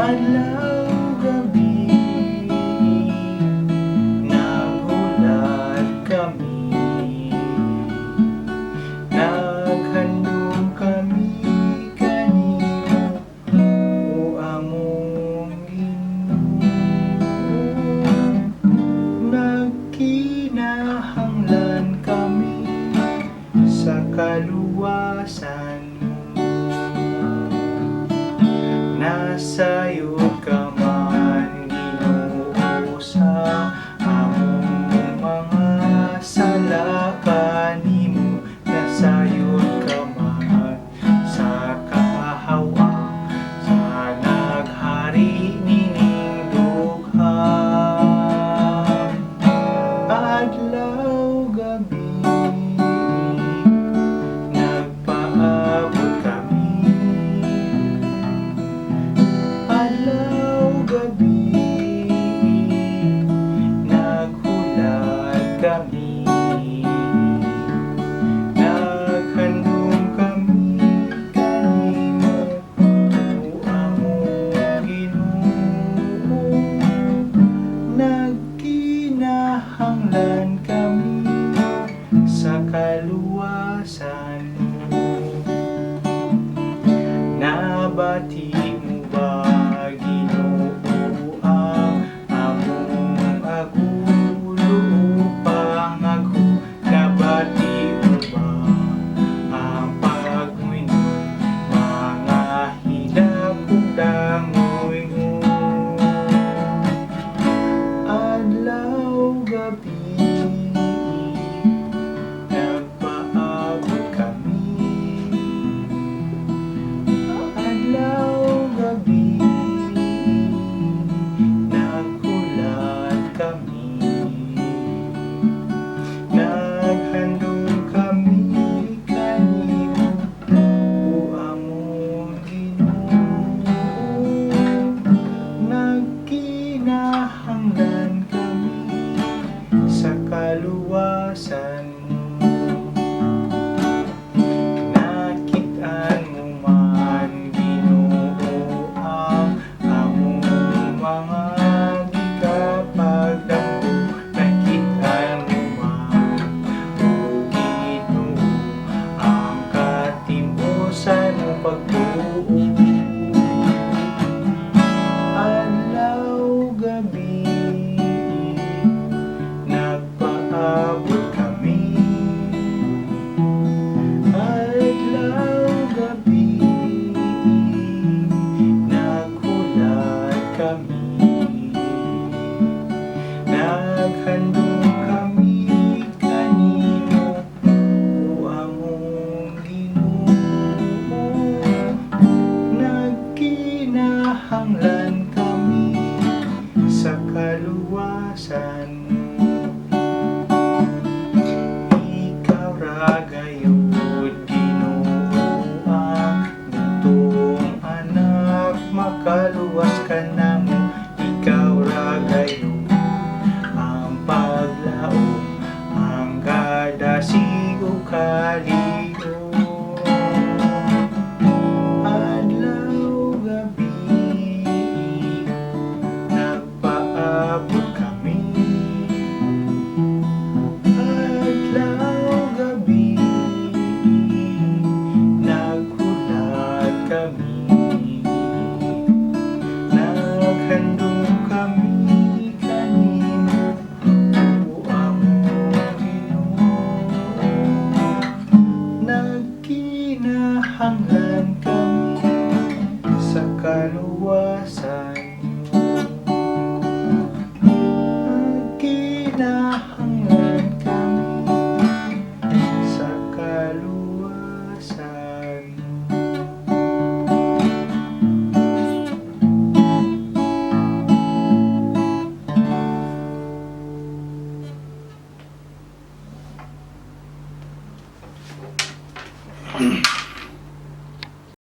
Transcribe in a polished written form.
Adlaw gabi, nagulat kami, naghandom kami kanimo, o among Ginoo. Nagkinahanglan kami sa kaluwasan mo, nasayod ka man Ginoo sa among mga sala kanimo, nasayod ka man sa kahawa sa naghari nining dugha. Adlaw gabi, nagpaabot kami. Adlaw gabi, naghulat kami, naghandom kami kanimo, o among Ginoo. Nagkinahanglan kami sa kaluwasan mo, nabati mo ba Ginoo ang among agulo upang ako, nabati mo ba ang pagmuingon mga hilak ug dangoy mo. Adlaw gabi, nagpaabot kami. Adlaw gabi, naghulat kami, naghandom kami kanimo, o among Ginoo. Nagkinahanglan kami sa kaluwasan mo, nakit-an mo man Ginoo ang among mga gikapagdamo, nakit-an mo man o Ginoo ang katimbusan mo pagtuo. Adlaw gabi, nagpaabot kami. Adlaw gabi, naghulat kami, naghandom kami kanimo, o among Ginoo. Nagkinahanglan kami sa kaluwasan mo, ikaw ra gayud Ginoo ang butong anak, makaluwas ka namo, ikaw ra gayud ang paglaom, ang kadasig ug kaliho. Adlaw gabi, nagpaabot kami. Adlaw gabi, naghulat kami, naghandom kami kanimo, o among Ginoo. Nagkinahanglan kami sa kaluwasan mo, nagkinahanglan kami sa kaluwasan mo.